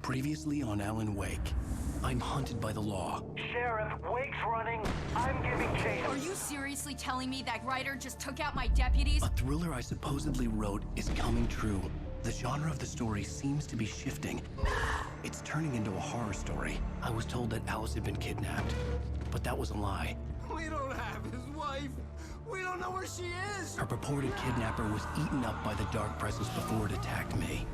Previously on Alan Wake. I'm hunted by the law. Sheriff, Wake's running. I'm giving chase. Are you seriously telling me that Ryder just took out my deputies? A thriller I supposedly wrote is coming true. The genre of the story seems to be shifting. It's turning into a horror story. I was told that Alice had been kidnapped, but that was a lie. We don't have his wife. We don't know where she is. Her purported kidnapper was eaten up by the dark presence before it attacked me.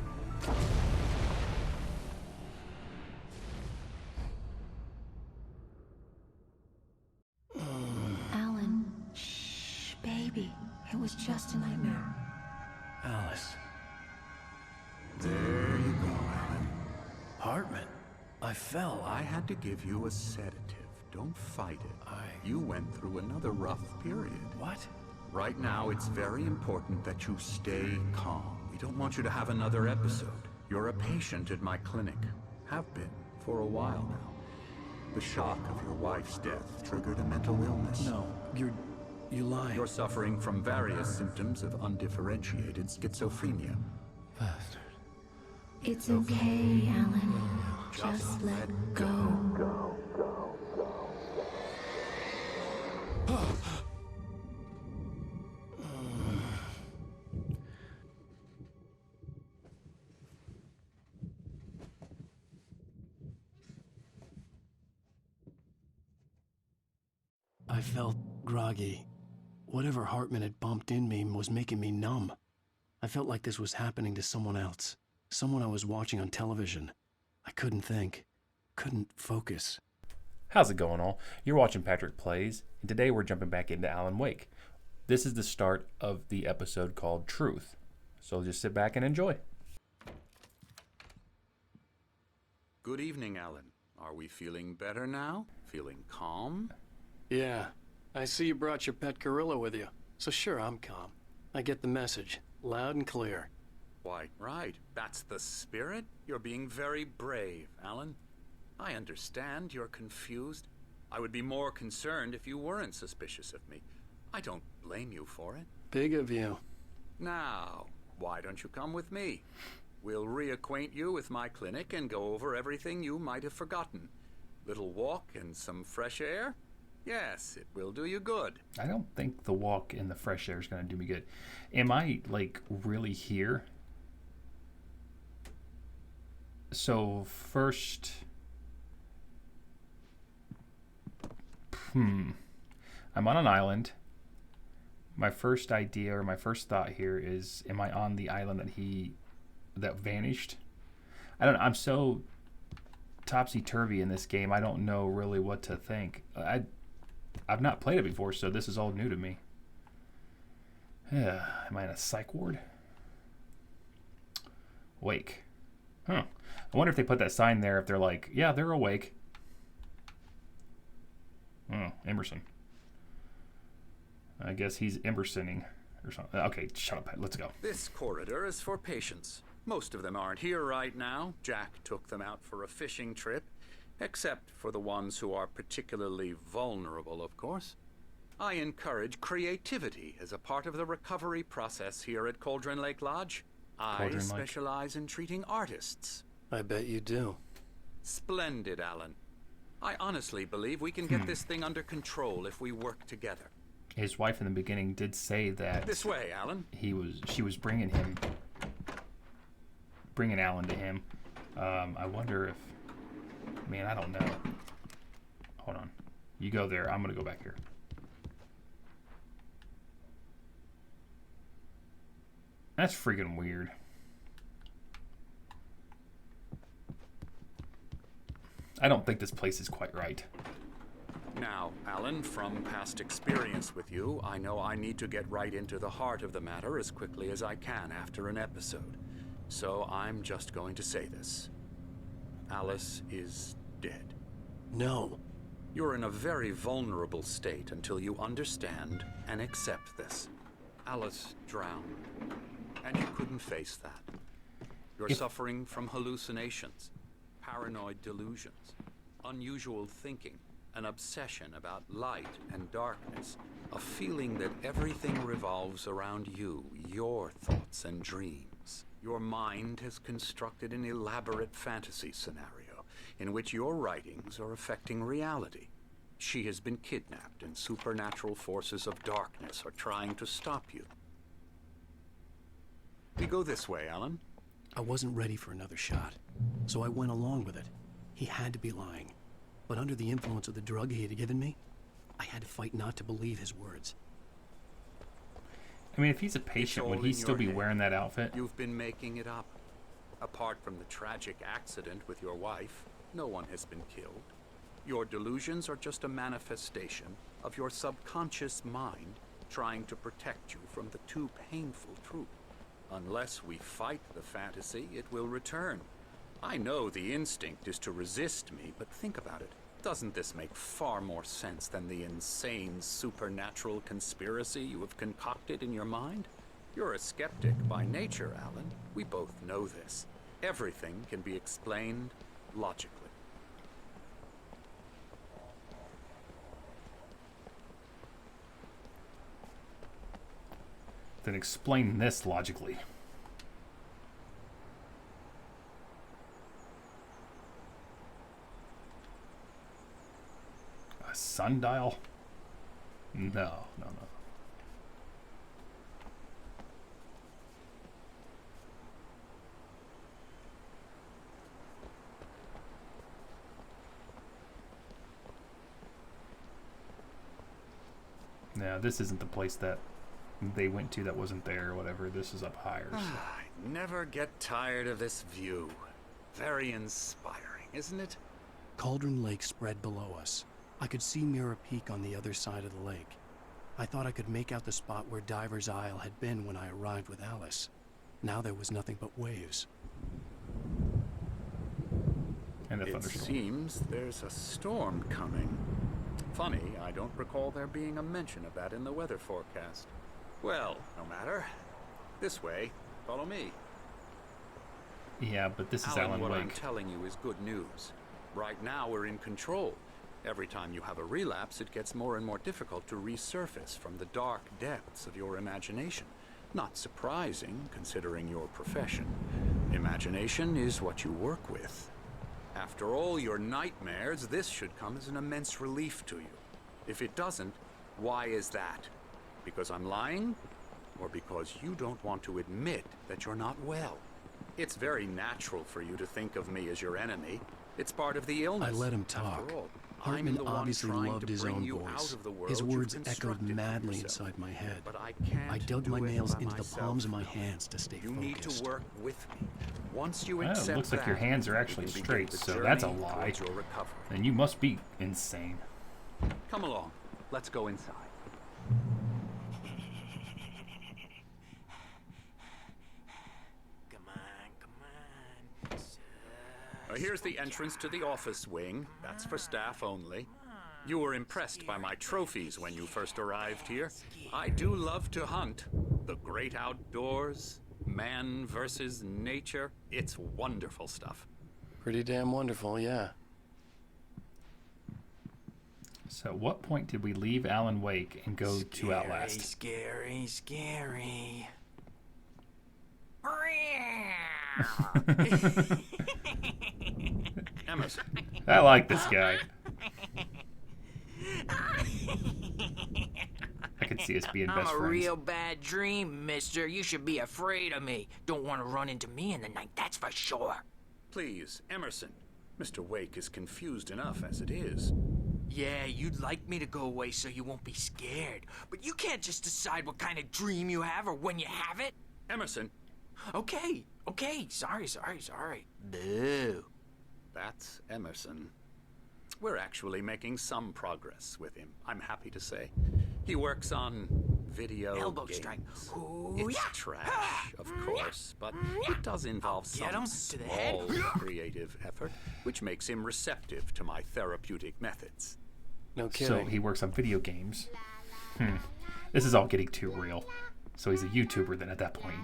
Alan, shh, baby. It was just a nightmare. Alice. There you go, Alan. Hartman. I fell. I had to give you a sedative. Don't fight it. You went through another rough period. What? Right now, it's very important that you stay calm. We don't want you to have another episode. You're a patient at my clinic. Have been for a while now. The shock of your wife's death triggered a mental illness. No, you lie. You're suffering from various symptoms of undifferentiated schizophrenia. Bastard. It's okay, Alan. Just let go. I felt groggy. Whatever Hartman had bumped in me was making me numb. I felt like this was happening to someone else. Someone I was watching on television. I couldn't think. Couldn't focus. How's it going, all? You're watching Patrick Plays, and today we're jumping back into Alan Wake. This is the start of the episode called Truth. So just sit back and enjoy. Good evening, Alan. Are we feeling better now? Feeling calm? Yeah, I see you brought your pet gorilla with you. So sure, I'm calm. I get the message, loud and clear. Why, right. That's the spirit. You're being very brave, Alan. I understand you're confused. I would be more concerned if you weren't suspicious of me. I don't blame you for it. Big of you. Now, why don't you come with me? We'll reacquaint you with my clinic and go over everything you might have forgotten. Little walk and some fresh air? Yes, it will do you good. I don't think the walk in the fresh air is going to do me good. Am I, really here? So, first... I'm on an island. My first idea or my first thought here is, am I on the island that vanished? I don't know. I'm so topsy-turvy in this game. I don't know really what to think. I've not played it before, so this is all new to me. Am I in a psych ward? Wake. Huh. I wonder if they put that sign there, if they're like, yeah, they're awake. Oh, Emerson. I guess he's Emersoning or something. Okay, shut up. Let's go. This corridor is for patients. Most of them aren't here right now. Jack took them out for a fishing trip, except for the ones who are particularly vulnerable, of course. I encourage creativity as a part of the recovery process here at Cauldron Lake Lodge. I specialize in treating artists. I bet you do. Splendid, Alan. I honestly believe we can get this thing under control if we work together. His wife in the beginning did say that This way, Alan. she was bringing Alan to him. I wonder if, man, I don't know. Hold on. You go there. I'm going to go back here. That's freaking weird. I don't think this place is quite right. Now, Alan, from past experience with you, I know I need to get right into the heart of the matter as quickly as I can after an episode. So I'm just going to say this. Alice is dead. No. You're in a very vulnerable state until you understand and accept this. Alice drowned, and you couldn't face that. You're suffering from hallucinations, paranoid delusions, unusual thinking, an obsession about light and darkness, a feeling that everything revolves around you, your thoughts and dreams. dreams. Your mind has constructed an elaborate fantasy scenario in which your writings are affecting reality. She has been kidnapped, and supernatural forces of darkness are trying to stop you. We go this way, Alan. I wasn't ready for another shot, so I went along with it. He had to be lying. But under the influence of the drug he had given me, I had to fight not to believe his words. I mean, if he's a patient, would all he in still your be head. wearing that outfit? You've been making it up. Apart from the tragic accident with your wife, no one has been killed. Your delusions are just a manifestation of your subconscious mind trying to protect you from the too painful truth. Unless we fight the fantasy, it will return. I know the instinct is to resist me, but think about it. Doesn't this make far more sense than the insane supernatural conspiracy you have concocted in your mind? You're a skeptic by nature, Alan. We both know this. Everything can be explained logically. Then explain this logically. A sundial? No. Yeah, this isn't the place that they went to that wasn't there or whatever. This is up higher. So. I never get tired of this view. Very inspiring, isn't it? Cauldron Lake spread below us. I could see Mirror Peak on the other side of the lake. I thought I could make out the spot where Diver's Isle had been when I arrived with Alice. Now there was nothing but waves. And a It thunderstorm. seems there's a storm coming. Funny, I don't recall there being a mention of that in the weather forecast. Well, no matter. This way. Follow me. Yeah, but this is Alan, Alan what I'm Wake. telling you is good news. Right now, we're in control. Every time you have a relapse, it gets more and more difficult to resurface from the dark depths of your imagination. Not surprising, considering your profession. Imagination is what you work with. After all your nightmares, this should come as an immense relief to you. If it doesn't, why is that? Because I'm lying? Or because you don't want to admit that you're not well? It's very natural for you to think of me as your enemy. It's part of the illness. I let him After talk. all, I'm Hartman the one obviously trying loved to his bring own you voice. out of the world His you've words echoed constructed for madly yourself. inside my head. But I can't I dug do my it nails by into the myself. palms of my hands to stay You need focused. to work with me. Once you Well, it accept looks like your that, hands are we actually can begin straight, the so that's a journey lie. towards your recovery. Then you must be insane. Come along. Let's go inside. Here's the entrance to the office wing. That's for staff only. You were impressed by my trophies when you first arrived here. I do love to hunt. The great outdoors, man versus nature. It's wonderful stuff. Pretty damn wonderful, yeah. So at what point did we leave Alan Wake and go to Outlast? Scary, scary. Emerson, I like this guy. I could see us being I'm best a friends. real bad dream, mister. You should be afraid of me. Don't want to run into me in the night, that's for sure. please, Emerson. Mr. Wake is confused enough as it is. Yeah, you'd like me to go away so you won't be scared. But you can't just decide what kind of dream you have or when you have it. Emerson, Okay, sorry. Boo. that's Emerson. We're actually making some progress with him, I'm happy to say. He works on video Elbow games. strike. Ooh, It's yeah. trash, of course, but it does involve Get some him to the head. small creative effort, which makes him receptive to my therapeutic methods. No So kidding. he works on video games. This is all getting too real. So he's a YouTuber then at that point.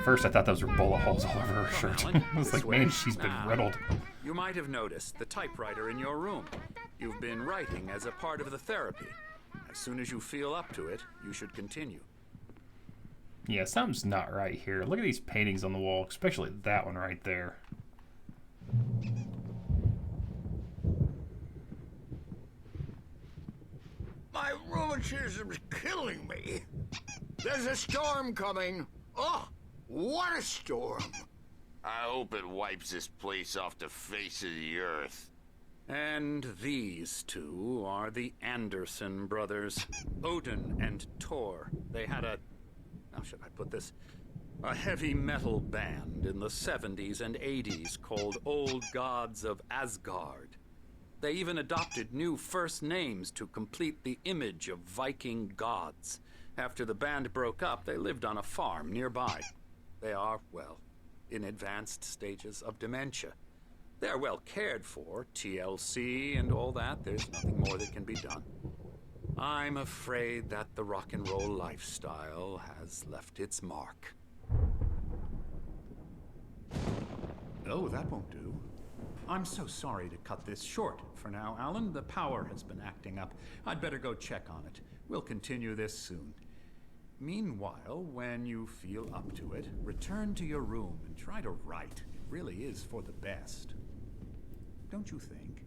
First I thought those were bullet holes all over her shirt. Alan, I was this like, way. man, she's been Now, riddled. You might have noticed the typewriter in your room. You've been writing as a part of the therapy. As soon as you feel up to it, you should continue. Yeah, something's not right here. Look at these paintings on the wall, especially that one right there. My rheumatism's killing me. There's a storm coming. Oh, what a storm. I hope it wipes this place off the face of the earth. And these two are the Anderson brothers, Odin and Thor. They had how should I put this? A heavy metal band in the 70s and 80s called Old Gods of Asgard. They even adopted new first names to complete the image of Viking gods. After the band broke up, they lived on a farm nearby. They are, well, in advanced stages of dementia. They're well cared for, TLC and all that. There's nothing more that can be done. I'm afraid that the rock and roll lifestyle has left its mark. Oh, that won't do. I'm so sorry to cut this short for now, Alan. The power has been acting up. I'd better go check on it. We'll continue this soon. Meanwhile, when you feel up to it, return to your room and try to write. It really is for the best. Don't you think?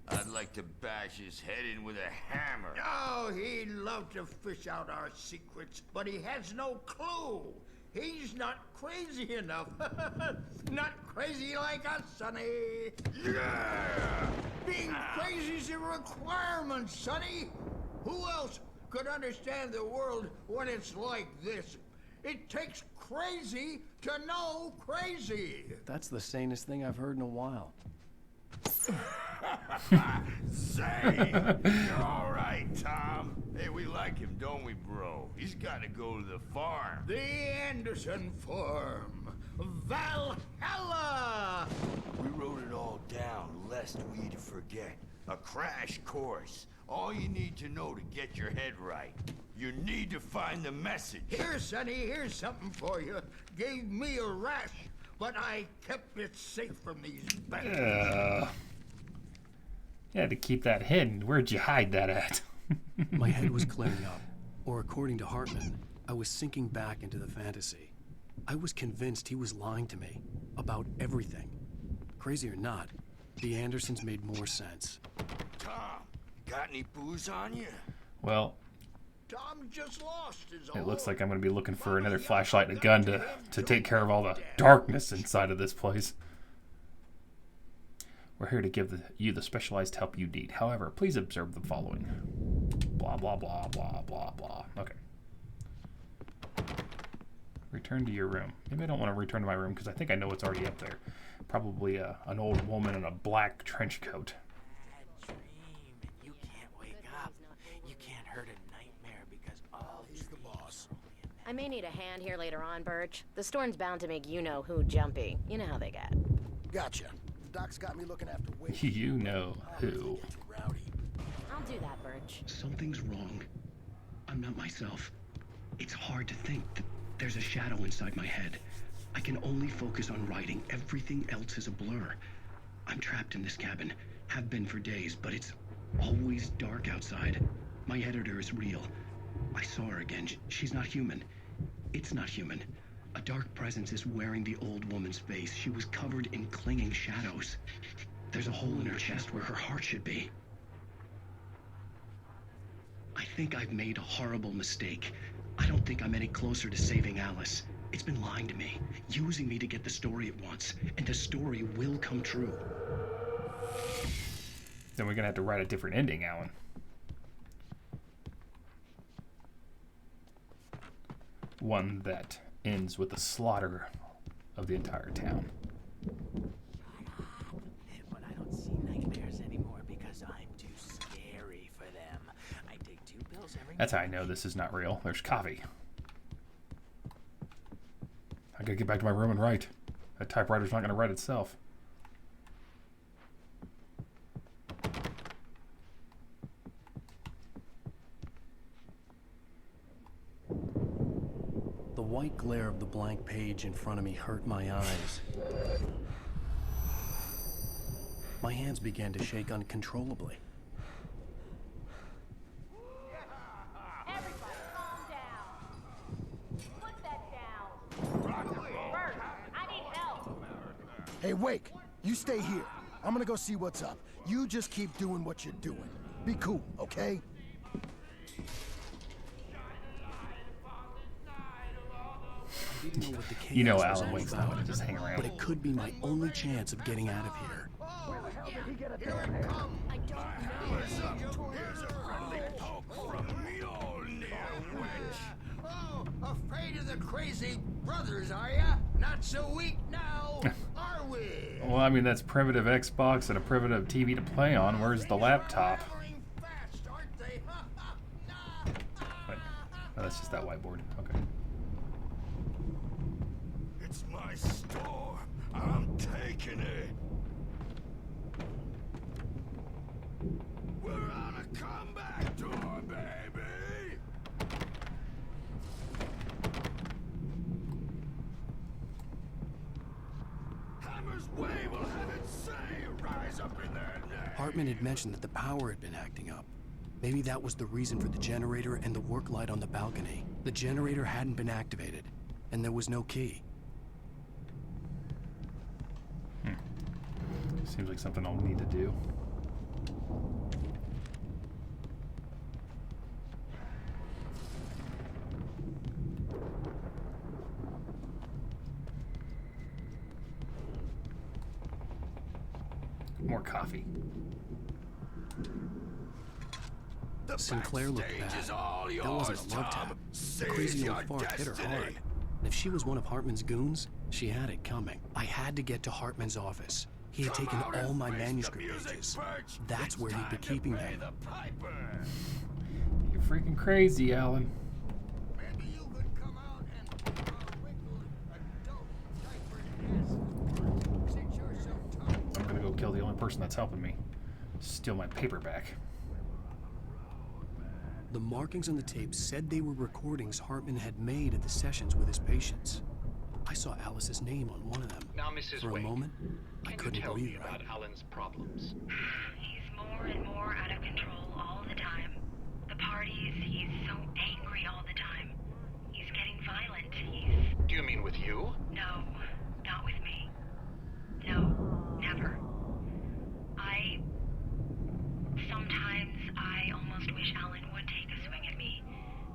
I'd like to bash his head in with a hammer. Oh, he'd love to fish out our secrets, but he has no clue. He's not crazy enough. Not crazy like us, Sonny. Yeah! Being crazy's a requirement, Sonny. Who else could understand the world when it's like this? It takes crazy to know crazy. That's the sanest thing I've heard in a while. Say, you're all right, Tom. Hey, we like him, don't we, bro? He's got to go to the farm. The Anderson Farm. Valhalla! We wrote it all down, lest we'd forget. A crash course. All you need to know to get your head right. You need to find the message. Here, Sonny, here's something for you. Gave me a rash, but I kept it safe from these bastards. You had to keep that hidden. Where'd you hide that at? My head was clearing up, or according to Hartman, I was sinking back into the fantasy. I was convinced he was lying to me about everything. Crazy or not, the Andersons made more sense. Tom, got any booze on you? Well, Tom just lost his it looks like I'm going to be looking for another flashlight and a gun to take care of all the darkness inside of this place. We're here to give you the specialized help you need. However, please observe the following. Blah, blah, blah, blah, blah, blah. Okay. Return to your room. Maybe I don't want to return to my room because I think I know what's already up there. Probably an old woman in a black trench coat. Bad dream, and you can't wake up. You can't hurt a nightmare because all he's the boss. I may need a hand here later on, Birch. The storm's bound to make you-know-who jumpy. You know how they get. Gotcha. Doc's got me looking after Wade. You know who. I'll do that, Birch. Something's wrong. I'm not myself. It's hard to think that there's a shadow inside my head. I can only focus on writing. Everything else is a blur. I'm trapped in this cabin. Have been for days, but it's always dark outside. My editor is real. I saw her again. She's not human. It's not human. A dark presence is wearing the old woman's face. She was covered in clinging shadows. There's a hole in her chest where her heart should be. I think I've made a horrible mistake. I don't think I'm any closer to saving Alice. It's been lying to me, using me to get the story it wants, and the story will come true. Then we're going to have to write a different ending, Alan. One that ends with the slaughter of the entire town. But I don't see nightmares anymore because I'm too scary for them. I take 2 pills every That's how I know this is not real. There's coffee. I gotta get back to my room and write. That typewriter's not gonna write itself. The white glare of the blank page in front of me hurt my eyes. My hands began to shake uncontrollably. Everybody calm down. Put that down. Bert, I need help. Hey, Wake, you stay here. I'm gonna go see what's up. You just keep doing what you're doing. Be cool, okay? I didn't know what the You know chaos was Alan all Wake's about, not gonna just hang around. but it could be my only chance of getting out of here. Where the hell did he get a damn head? I don't know. Here's a friendly poke from Mjolnir, witch. Oh, afraid of the crazy brothers, are ya? Not so weak now, are we? Well, I mean, that's primitive Xbox and a primitive TV to play on. Where's the laptop? Fast, aren't they? Wait, oh, that's just that whiteboard. Okay. It's my storm. I'm taking it. We're on a comeback tour, baby. Hammer's way will have its say. Rise up in their neck. Hartman had mentioned that the power had been acting up. Maybe that was the reason for the generator and the work light on the balcony. The generator hadn't been activated, and there was no key. Seems like something I'll need to do. More coffee. Sinclair looked bad. That wasn't a love tap. The crazy old fart hit her hard. And if she was one of Hartman's goons, she had it coming. I had to get to Hartman's office. He had taken all my manuscript pages. That's where he'd be keeping them. You're freaking crazy, Alan. Maybe you could come out and wiggle a dope diaper since you're so tough. I'm gonna go kill the only person that's helping me. Steal my paperback. The markings on the tape said they were recordings Hartman had made at the sessions with his patients. I saw Alice's name on one of them. Now, Mrs. For a Wake, moment, I couldn't tell breathe me right. about Alan's problems. He's more and more out of control all the time. The parties, he's so angry all the time. He's getting violent. Do you mean with you? No, not with me. No, never. Sometimes I almost wish Alan would take a swing at me,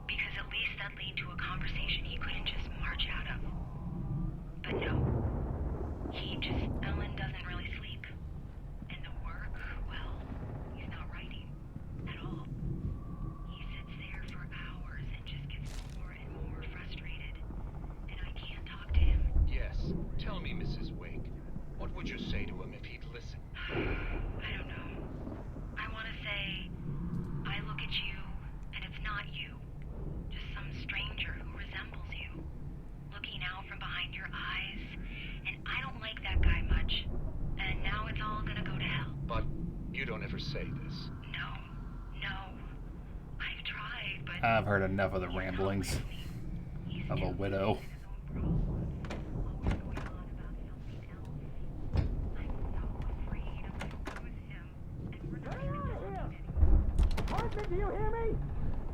because at least that'd lead to a conversation he couldn't just march out of. But no. Alan doesn't really sleep. And the work, well, he's not writing at all. He sits there for hours and just gets more and more frustrated. And I can't talk to him. Yes. Tell me, Mrs. Wake, what would you say to him if he'd listen? I don't know. I want to say, I look at you, and it's not you. Just some stranger who resembles you. Looking out from behind your eyes. And I don't like that guy much. And now it's all gonna go to hell. But you don't ever say this. No. I've tried, but... I've heard enough of the ramblings of a widow. Hartman, do you hear me?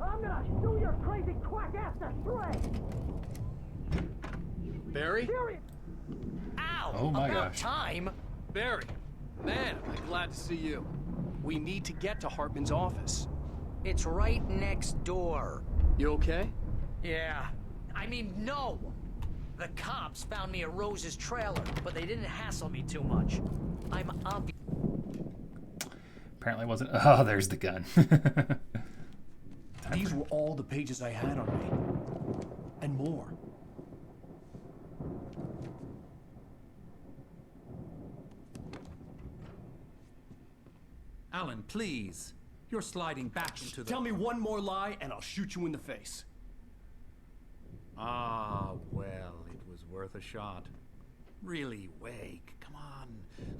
I'm gonna shoot your crazy quack ass to shreds! Barry? Ow! Oh my About gosh. time! Barry, man, am I glad to see you. We need to get to Hartman's office. It's right next door. You okay? Yeah. I mean, no! The cops found me at Rose's trailer, but they didn't hassle me too much. I'm obvious. Apparently it wasn't. Oh, there's the gun. These were all the pages I had on me. And more. Alan, please. You're sliding back into the... Tell me one more lie and I'll shoot you in the face. Ah, well, it was worth a shot. Really, Wake, come on.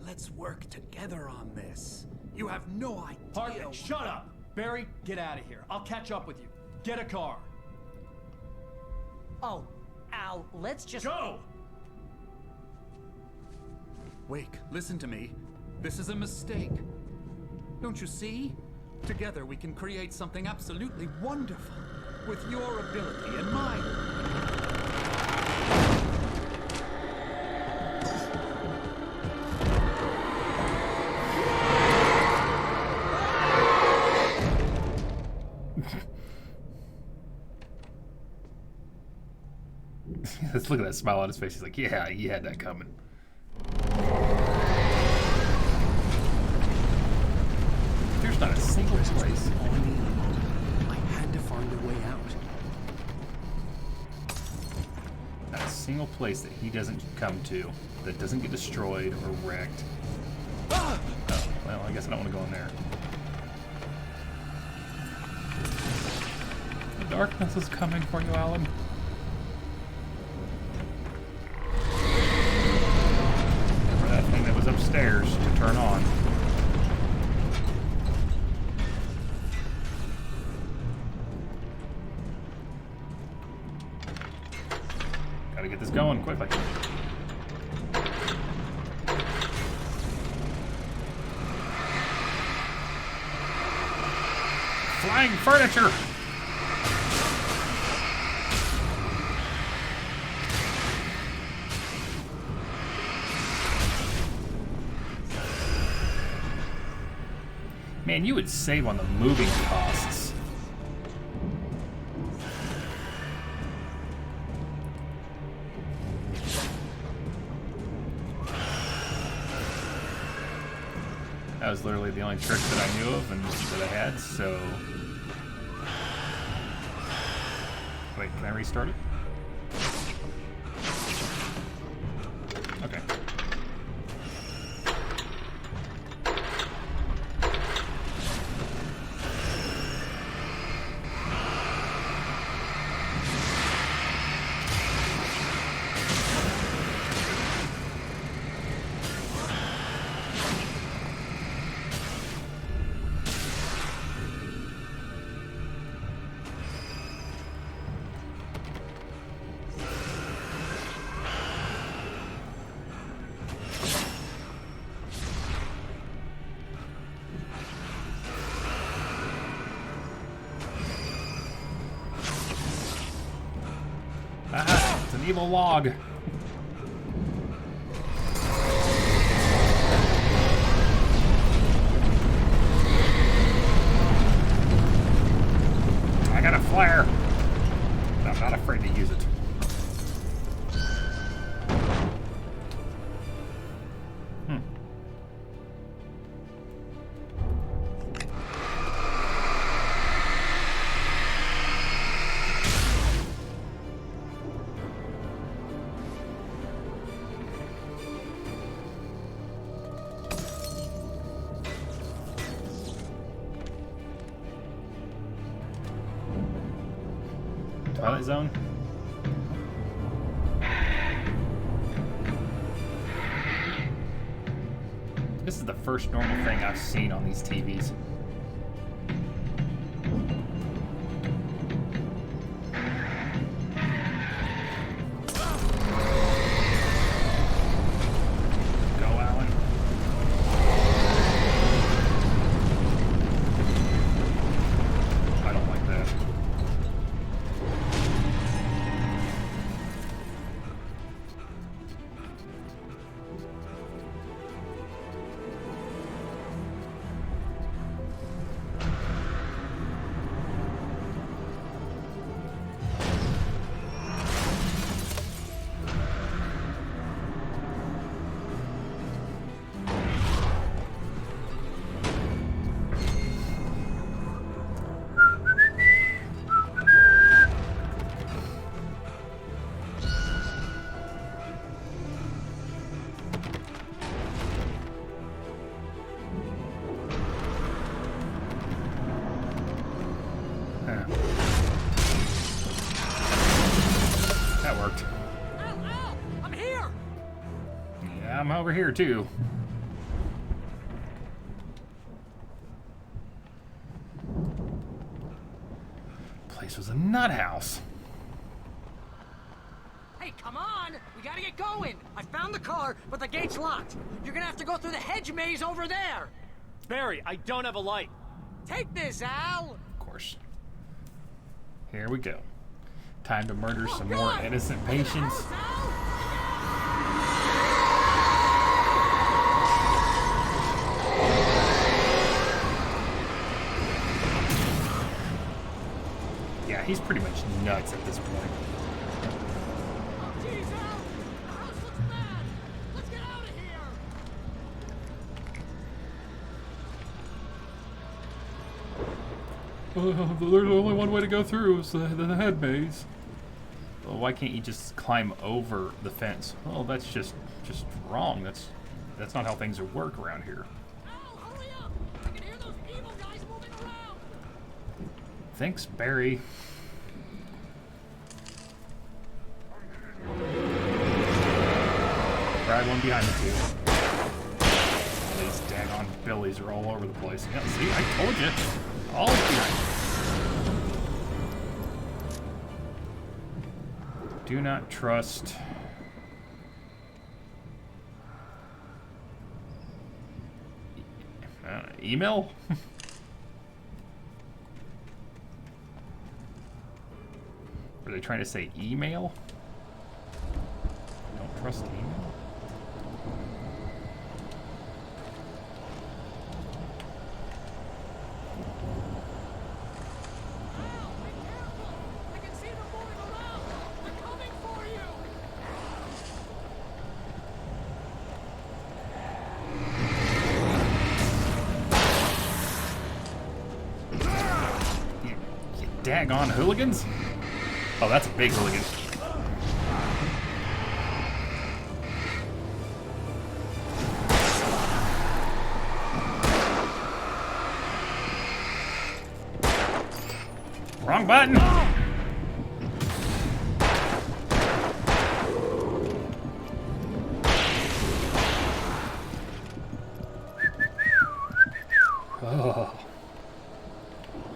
Let's work together on this. You have no idea... Hartman, shut up! Barry, get out of here. I'll catch up with you. Get a car. Oh, Al, let's just... Go! Wake, listen to me. This is a mistake. Don't you see? Together we can create something absolutely wonderful. With your ability and mine. Let's look at that smile on his face. He's like, yeah, you had that coming. There's not a single place. I had to find a way out. Not a single place that he doesn't come to that doesn't get destroyed or wrecked. Oh, well, I guess I don't want to go in there. The darkness is coming for you, Alan. For that thing that was upstairs to turn on. Gotta get this going quickly. Flying furniture! Man, you would save on the moving costs. That was literally the only trick that I knew of and that I had, so... Wait, can I restart it? Okay. It's an evil log. I got a flare. I'm not afraid to use it. Twilight Zone? This is the first normal thing I've seen on these TVs. Go, Alan. I don't like that. That worked. Ow! I'm here! Yeah, I'm over here too. Place was a nut house. Hey, come on! We gotta get going! I found the car, but the gate's locked. You're gonna have to go through the hedge maze over there! Barry, I don't have a light. Take this, Al! Of course. Here we go. Time to murder some more innocent patients. Yeah, he's pretty much nuts at this point. There's only one way to go through, is the head maze. Well, why can't you just climb over the fence? Well, that's just wrong. That's not how things work around here. Thanks, Barry. Right one behind me too. These daggone billies are all over the place. Yeah, see, I told you. All behind me. Do not trust. Email? Were they trying to say email? Don't trust email? Daggone hooligans? Oh, that's a big hooligan. Wrong button! Oh.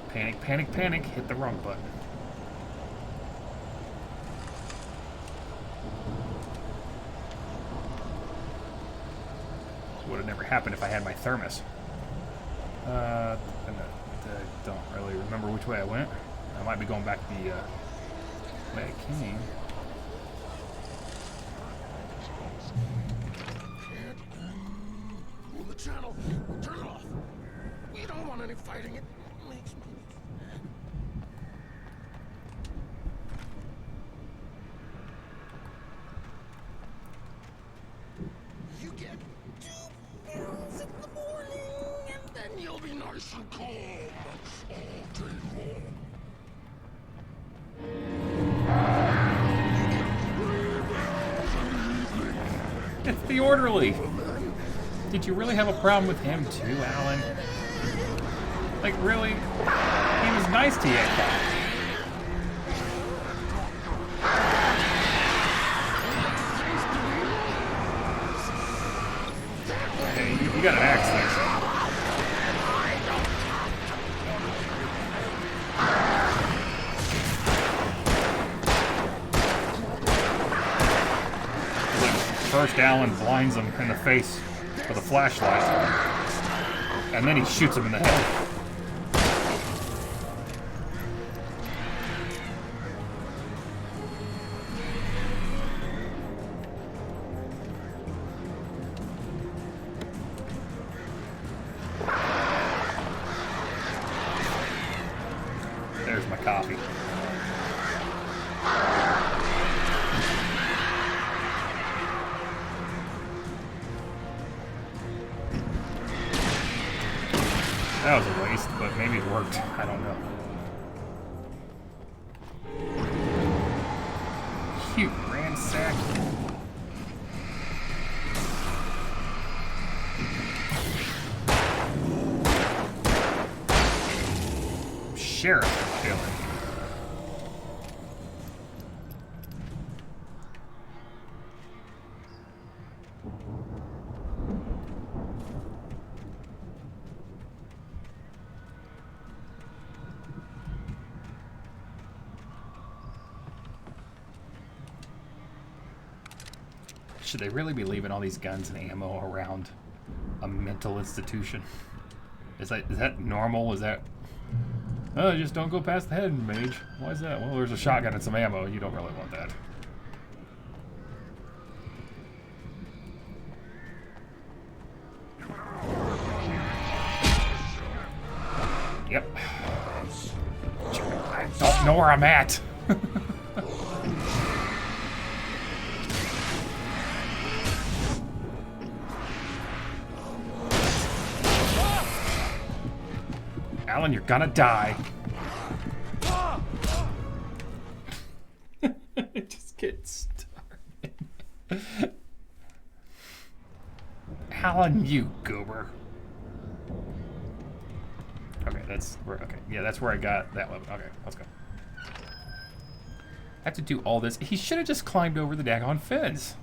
Panic, panic, panic. Hit the wrong button. Would have never happened if I had my thermos. I don't really remember which way I went. I might be going back the way I came. Move the channel. Turn it off. We don't want any fighting. It makes me... You get 2 pills in the morning, and then you'll be nice and calm all day long. It's the orderly. Did you really have a problem with him too, Alan? Like, really? He was nice to you, I thought. Hey, you got an axe there. First, Alan blinds him in the face with a flashlight, and then he shoots him in the head. There's my coffee. That was a waste, but maybe it worked. I don't know. Cute ransack. Sheriff killing. Should they really be leaving all these guns and ammo around a mental institution? Is that normal? Is that... Oh, just don't go past the head, mage. Why is that? Well, there's a shotgun and some ammo. You don't really want that. Yep. I don't know where I'm at. Alan, you're gonna die. Just get started. Alan, you goober. Okay, that's where. Okay, yeah, that's where I got that weapon. Okay, let's go. I have to do all this. He should have just climbed over the daggone fence.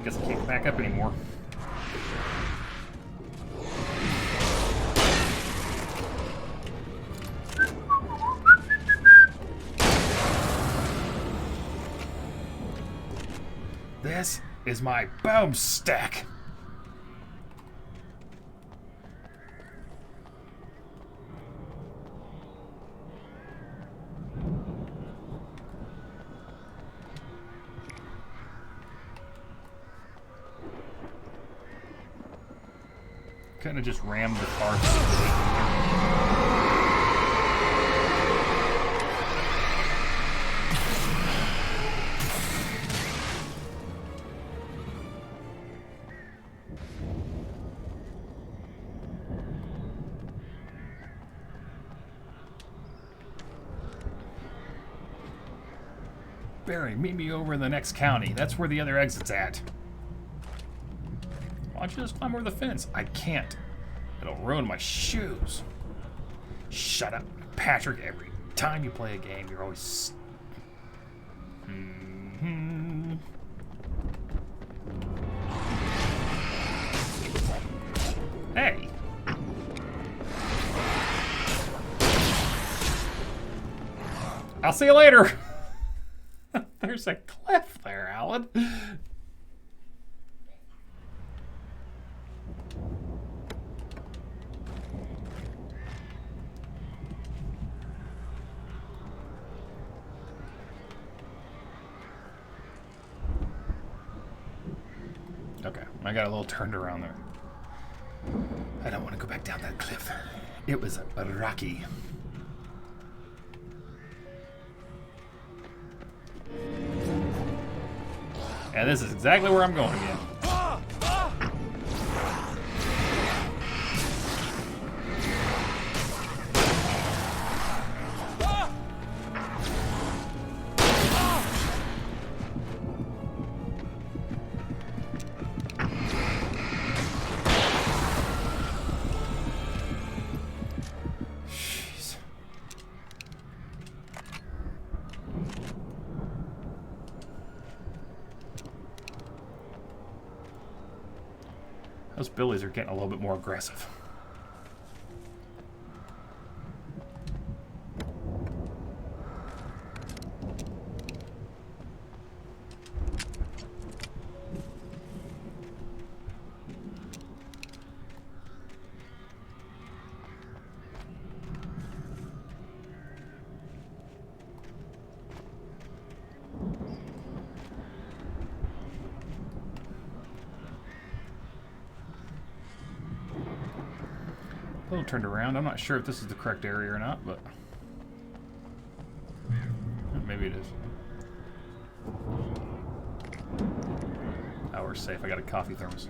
Guess I can't back up anymore. This is my boom stack. Kind of just rammed the car through. Barry, meet me over in the next county. That's where the other exit's at. Why don't you just climb over the fence? I can't. It'll ruin my shoes. Shut up. Patrick, every time you play a game, you're always... Hey! I'll see you later! There's a cliff there, Alan. Okay, I got a little turned around there. I don't want to go back down that cliff. It was rocky. And this is exactly where I'm going again. Those billies are getting a little bit more aggressive. A little turned around. I'm not sure if this is the correct area or not, but maybe it is. Oh, we're safe. I got a coffee thermos.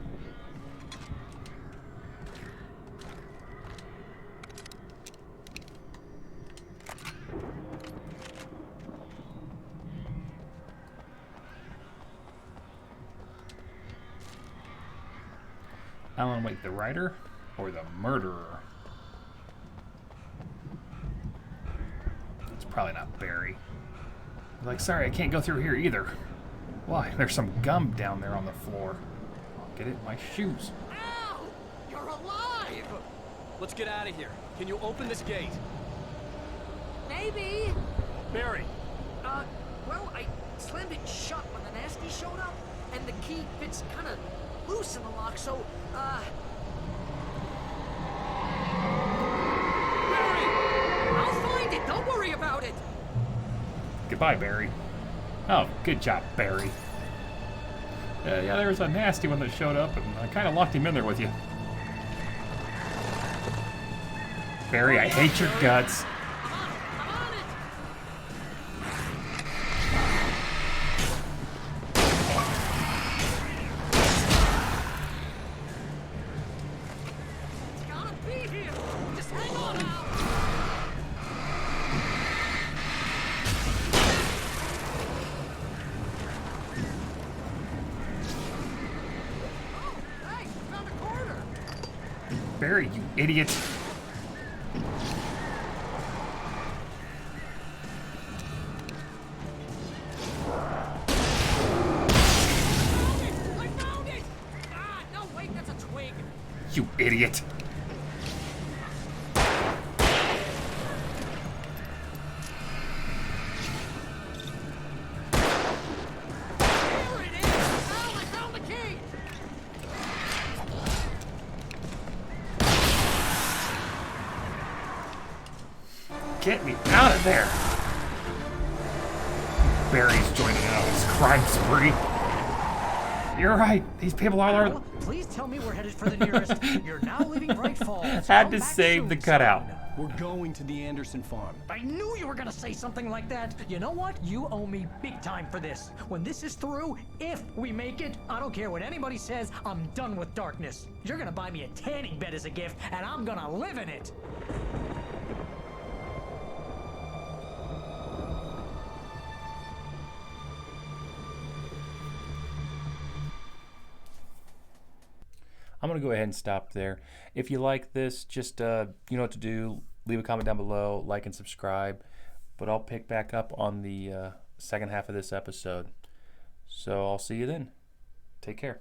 Alan Wake, the writer or the murderer? It's probably not Barry. Like, sorry, I can't go through here either. Why? There's some gum down there on the floor. I'll get it in my shoes. Ow! You're alive! Let's get out of here. Can you open this gate? Maybe. Barry. Well, I slammed it shut when the nasty showed up, and the key fits kind of loose in the lock, so, Barry! I'll find it, don't worry about it! Goodbye, Barry. Oh, good job, Barry. Yeah, there was a nasty one that showed up, and I kind of locked him in there with you. Barry, I hate your guts. Barry, you idiot. I found it! Ah, no, wait, that's a twig. You idiot. Here it is! Al, I found the key! Get me out of there. Barry's joining in on his crime spree. You're right. These people all are. Please tell me we're headed for the nearest. You're now leaving Bright Falls. Had Come to back save soon, the cutout. son. We're going to the Anderson farm. I knew you were gonna say something like that. You know what? You owe me big time for this. When this is through, if we make it, I don't care what anybody says, I'm done with darkness. You're gonna buy me a tanning bed as a gift, and I'm gonna live in it. I'm going to go ahead and stop there. If you like this, just, you know what to do. Leave a comment down below, like and subscribe. But I'll pick back up on the second half of this episode. So I'll see you then. Take care.